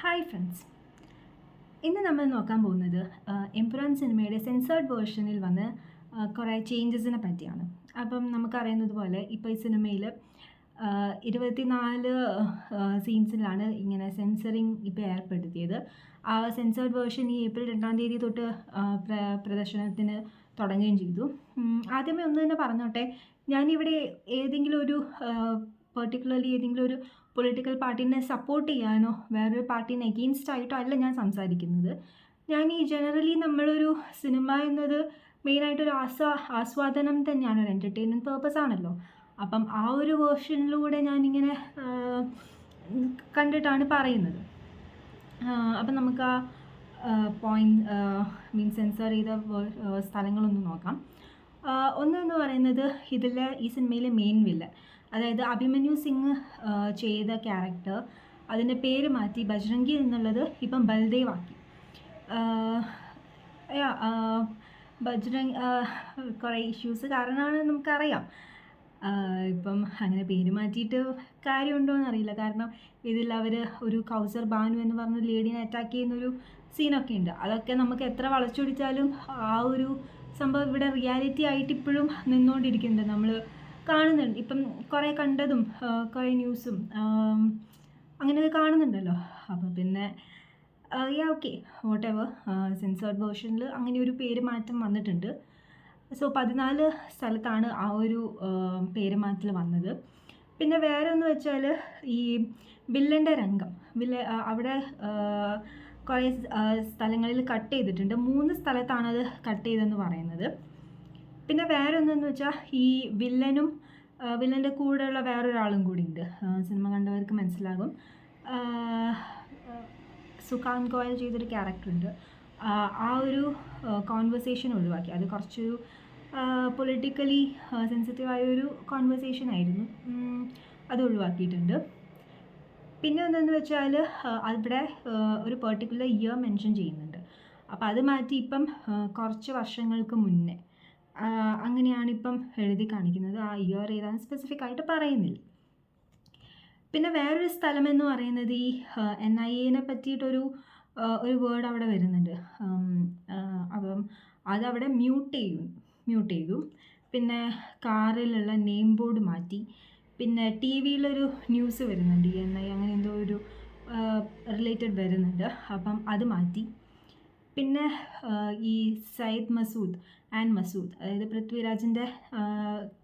Hi friends, ഇന്ന് നമ്മൾ നോക്കാൻ പോകുന്നത് എംപുരാൻ സിനിമയുടെ സെൻസേർഡ് വേർഷനിൽ വന്ന് കുറേ ചേഞ്ചസിനെ പറ്റിയാണ്. അപ്പം നമുക്കറിയുന്നത് പോലെ ഇപ്പോൾ ഈ സിനിമയിൽ 24 സീൻസിലാണ് ഇങ്ങനെ സെൻസറിങ് ഇപ്പോൾ ഏർപ്പെടുത്തിയത്. ആ സെൻസേർഡ് വേർഷൻ ഈ ഏപ്രിൽ 2-ാം തീയതി തൊട്ട് പ്രദർശനത്തിന് തുടങ്ങുകയും ചെയ്തു. ആദ്യമേ ഒന്ന് തന്നെ പറഞ്ഞോട്ടെ, ഞാനിവിടെ ഏതെങ്കിലും ഒരു പെർട്ടിക്കുലർലി ഏതെങ്കിലും ഒരു പൊളിറ്റിക്കൽ പാർട്ടീനെ സപ്പോർട്ട് ചെയ്യാനോ വേറൊരു പാർട്ടീനെ എഗെയിൻസ്റ്റ് ആയിട്ടോ അല്ല ഞാൻ സംസാരിക്കുന്നത്. ഞാൻ ഈ ജനറലി നമ്മളൊരു സിനിമ എന്നത് മെയിനായിട്ടൊരു ആസ്വാദനം തന്നെയാണ്, ഒരു എൻ്റർടൈൻമെൻറ്റ് പേർപ്പസ് ആണല്ലോ. അപ്പം ആ ഒരു വേർഷനിലൂടെ ഞാനിങ്ങനെ കണ്ടിട്ടാണ് പറയുന്നത്. അപ്പം നമുക്ക് ആ പോയിൻറ്റ് സെൻസർ ചെയ്ത സ്ഥലങ്ങളൊന്ന് നോക്കാം. ഒന്നെന്ന് പറയുന്നത് ഈ സിനിമയിലെ മെയിൻ വില്ലൻ, അതായത് അഭിമന്യു സിംഗ് ചെയ്ത ക്യാരക്ടർ, അതിൻ്റെ പേര് മാറ്റി ബജ്രംഗി എന്നുള്ളത് ഇപ്പം ബൽദേവ് ആക്കി. ബജ്രംഗ് കുറേ ഇഷ്യൂസ് കാരണമാണ് നമുക്കറിയാം. ഇപ്പം അങ്ങനെ പേര് മാറ്റിയിട്ട് കാര്യമുണ്ടോ എന്നറിയില്ല. കാരണം ഇതിൽ അവർ ഒരു കൗസർ ബാനു എന്ന് പറഞ്ഞ ലേഡീനെ അറ്റാക്ക് ചെയ്യുന്നൊരു സീനൊക്കെ ഉണ്ട്. അതൊക്കെ നമുക്ക് എത്ര വളച്ചൊടിച്ചാലും ആ ഒരു സംഭവം ഇവിടെ റിയാലിറ്റി ആയിട്ട് ഇപ്പോഴും നിന്നുകൊണ്ടിരിക്കുന്നുണ്ട്, നമ്മൾ കാണുന്നുണ്ട്. ഇപ്പം കുറേ കണ്ടതും കുറേ ന്യൂസും അങ്ങനെ കാണുന്നുണ്ടല്ലോ. അപ്പോൾ പിന്നെ ഓക്കെ, വാട്ട് എവർ, സെൻസേർഡ് വേർഷനിൽ അങ്ങനെ ഒരു പേര് മാറ്റം വന്നിട്ടുണ്ട്. സോ 14 സ്ഥലത്താണ് ആ ഒരു പേര് മാറ്റൽ വന്നത്. പിന്നെ വേറെ എന്ന് വെച്ചാൽ ഈ വില്ലൻ്റെ രംഗം, അവിടെ കുറേ സ്ഥലങ്ങളിൽ കട്ട് ചെയ്തിട്ടുണ്ട്. 3 സ്ഥലത്താണത് കട്ട് ചെയ്തെന്ന് പറയുന്നത്. പിന്നെ വേറെ ഒന്നെന്ന് വെച്ചാൽ ഈ വില്ലൻ്റെ കൂടെയുള്ള വേറൊരാളും കൂടി ഉണ്ട്. സിനിമ കണ്ടവർക്ക് മനസ്സിലാകും. സുകാന്ത് ഗോയൽ ചെയ്തൊരു ക്യാരക്ടറുണ്ട്. ആ ഒരു കോൺവെർസേഷൻ ഒഴിവാക്കി. അത് കുറച്ചൊരു പൊളിറ്റിക്കലി സെൻസിറ്റീവായൊരു കോൺവെർസേഷൻ ആയിരുന്നു. അത് ഒഴിവാക്കിയിട്ടുണ്ട്. പിന്നെ ഒന്നെന്ന് വെച്ചാൽ അവിടെ ഒരു പെർട്ടിക്കുലർ ഇയർ മെൻഷൻ ചെയ്യുന്നുണ്ട്. അപ്പോൾ അത് മാറ്റി ഇപ്പം കുറച്ച് വർഷങ്ങൾക്ക് മുന്നേ അങ്ങനെയാണിപ്പം എഴുതി കാണിക്കുന്നത്. ആ ഇയർ ഏതാണെന്ന് സ്പെസിഫിക് ആയിട്ട് പറയുന്നില്ല. പിന്നെ വേറൊരു സ്ഥലം എന്ന് പറയുന്നത് ഈ NIA പറ്റിയിട്ടൊരു വേർഡ് അവിടെ വരുന്നുണ്ട്. അപ്പം അതവിടെ മ്യൂട്ട് ചെയ്തു. പിന്നെ കാറിലുള്ള നെയിം ബോർഡ് മാറ്റി. പിന്നെ TV-യിലൊരു ന്യൂസ് വരുന്നുണ്ട്, NIA അങ്ങനെ എന്തോ ഒരു റിലേറ്റഡ് വരുന്നുണ്ട്. അപ്പം അത് മാറ്റി. പിന്നെ ഈ സയ്യിദ് മസൂദ്, അതായത് പൃഥ്വിരാജിൻ്റെ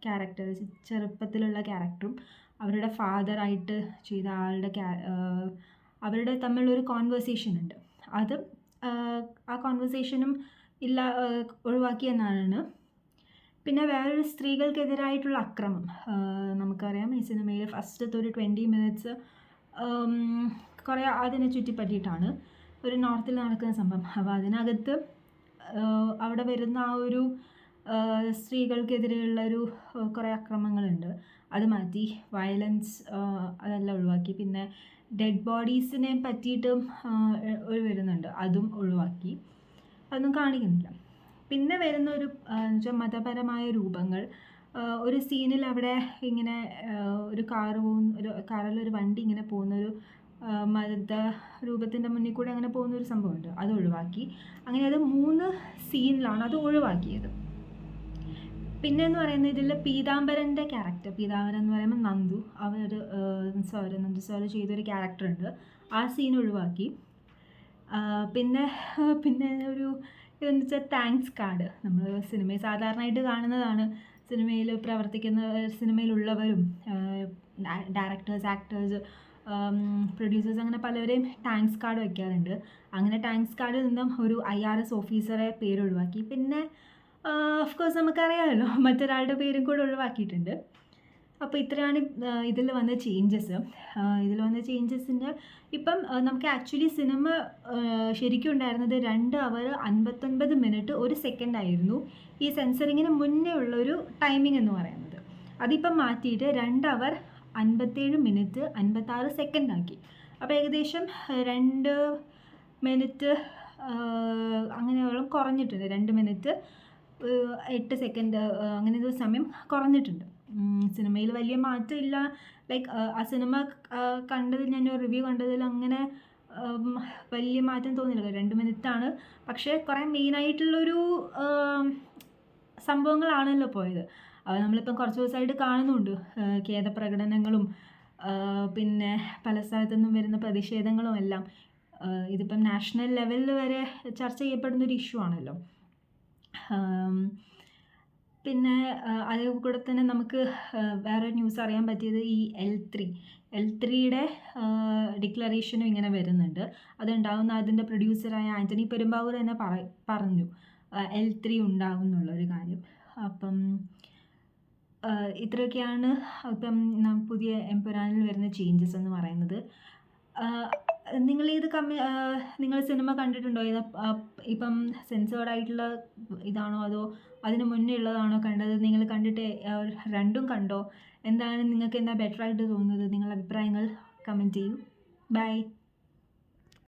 ക്യാരക്ടർ, ചെറുപ്പത്തിലുള്ള ക്യാരക്ടറും അവരുടെ ഫാദറായിട്ട് ചെയ്ത ആളുടെ അവരുടെ തമ്മിലൊരു കോൺവെർസേഷൻ ഉണ്ട്. അത് ആ കോൺവെർസേഷനും ഒഴിവാക്കിയെന്നാണ്. പിന്നെ വേറൊരു സ്ത്രീകൾക്കെതിരായിട്ടുള്ള അക്രമം, നമുക്കറിയാം ഈ സിനിമയിൽ ഫസ്റ്റത്തെ ഒരു 20 മിനിറ്റ്സ് കുറേ അതിനെ ചുറ്റിപ്പറ്റിയിട്ടാണ്, ഒരു നോർത്തിൽ നടക്കുന്ന സംഭവം. അപ്പോൾ അതിനകത്ത് അവിടെ വരുന്ന ആ ഒരു സ്ത്രീകൾക്കെതിരെയുള്ളൊരു കുറേ അക്രമങ്ങളുണ്ട്. അത് മാറ്റി. വയലൻസ് അതെല്ലാം ഒഴിവാക്കി. പിന്നെ ഡെഡ് ബോഡീസിനെ പറ്റിയിട്ടും വരുന്നുണ്ട്, അതും ഒഴിവാക്കി. അതൊന്നും കാണിക്കുന്നില്ല. പിന്നെ വരുന്ന ഒരു എന്നുവെച്ചാൽ മതപരമായ രൂപങ്ങൾ. ഒരു സീനിൽ അവിടെ ഇങ്ങനെ ഒരു കാറിലൊരു വണ്ടി ഇങ്ങനെ പോകുന്നൊരു മത രൂപത്തിൻ്റെ മുന്നിൽ കൂടെ അങ്ങനെ പോകുന്നൊരു സംഭവമുണ്ട്, അത് ഒഴിവാക്കി. അങ്ങനെ അത് 3 സീനിലാണ് അത് ഒഴിവാക്കിയത്. പിന്നെ എന്ന് പറയുന്നത് ഇതിൽ പീതാംബരൻ്റെ ക്യാരക്ടർ, പീതാംബരൻ എന്ന് പറയുമ്പോൾ നന്ദു സാർ ചെയ്തൊരു ക്യാരക്ടറുണ്ട്, ആ സീൻ ഒഴിവാക്കി. പിന്നെ ഒരു ഇതെന്ന് വെച്ചാൽ താങ്ക്സ് കാർഡ്. നമ്മൾ സിനിമയിൽ സാധാരണയായിട്ട് കാണുന്നതാണ്. സിനിമയിലുള്ളവരും ഡയറക്ടേഴ്സ്, ആക്ടേഴ്സ്, പ്രൊഡ്യൂസേഴ്സ് അങ്ങനെ പലവരെയും താങ്ക്സ് കാർഡ് വയ്ക്കാറുണ്ട്. അങ്ങനെ താങ്ക്സ് കാർഡിൽ നിന്നും ഒരു IRS ഓഫീസറെ പേര് ഒഴിവാക്കി. പിന്നെ ഓഫ്കോഴ്സ് നമുക്കറിയാമല്ലോ, മറ്റൊരാളുടെ പേരും കൂടെ ഒഴിവാക്കിയിട്ടുണ്ട്. അപ്പോൾ ഇത്രയാണ് ഇതിൽ വന്ന ചേഞ്ചസ്. ഇപ്പം നമുക്ക് ആക്ച്വലി സിനിമ ശരിക്കും ഉണ്ടായിരുന്നത് 2 അവർ 59 മിനിറ്റ് 1 സെക്കൻഡ് ആയിരുന്നു ഈ സെൻസറിങ്ങിന് മുന്നേ ഉള്ളൊരു ടൈമിംഗ് എന്ന് പറയുന്നത്. അതിപ്പം മാറ്റിയിട്ട് 2 അവർ 57 മിനിറ്റ് 56 സെക്കൻഡ് ആക്കി. അപ്പോൾ ഏകദേശം 2 മിനിറ്റ് അങ്ങനെയോളം കുറഞ്ഞിട്ടുണ്ട്. 2 മിനിറ്റ് 8 സെക്കൻഡ് അങ്ങനെ ഒരു സമയം കുറഞ്ഞിട്ടുണ്ട്. സിനിമയിൽ വലിയ മാറ്റമില്ല. ലൈക്ക് ആ സിനിമ കണ്ടതിൽ, ഞാൻ റിവ്യൂ കണ്ടതിൽ അങ്ങനെ വലിയ മാറ്റം തോന്നിയില്ല. 2 മിനിറ്റാണ്. പക്ഷേ കുറേ മെയിനായിട്ടുള്ളൊരു സംഭവങ്ങളാണല്ലോ പോയത്. അത് നമ്മളിപ്പം കുറച്ച് ദിവസമായിട്ട് കാണുന്നുണ്ട്. ഖേദപ്രകടനങ്ങളും പിന്നെ പല സ്ഥലത്തു നിന്നും വരുന്ന പ്രതിഷേധങ്ങളും എല്ലാം. ഇതിപ്പം നാഷണൽ ലെവലിൽ വരെ ചർച്ച ചെയ്യപ്പെടുന്നൊരു ഇഷ്യൂ ആണല്ലോ. പിന്നെ അതേ കൂടെ തന്നെ നമുക്ക് വേറൊരു ന്യൂസ് അറിയാൻ പറ്റിയത് ഈ L3യുടെ ഡിക്ലറേഷനും ഇങ്ങനെ വരുന്നുണ്ട്. അതുണ്ടാവുന്ന അതിൻ്റെ പ്രൊഡ്യൂസറായ ആൻ്റണി പെരുമ്പാവൂർ തന്നെ പറഞ്ഞു L3 ഉണ്ടാവും എന്നുള്ളൊരു കാര്യം. അപ്പം ഇത്രയൊക്കെയാണ് ഇപ്പം പുതിയ എംപുരാനിൽ വരുന്ന ചേഞ്ചസ് എന്ന് പറയുന്നത്. നിങ്ങൾ സിനിമ കണ്ടിട്ടുണ്ടോ? ഇപ്പം സെൻസേർഡ് ആയിട്ടുള്ള ഇതാണോ അതോ അതിന് മുന്നേ ഉള്ളതാണോ കണ്ടത്? നിങ്ങൾ കണ്ടിട്ട് രണ്ടും കണ്ടോ? എന്താണ് നിങ്ങൾക്ക് ബെറ്റർ ആയിട്ട് തോന്നുന്നത്? നിങ്ങളുടെ അഭിപ്രായങ്ങൾ കമൻറ്റ് ചെയ്യൂ. ബൈ.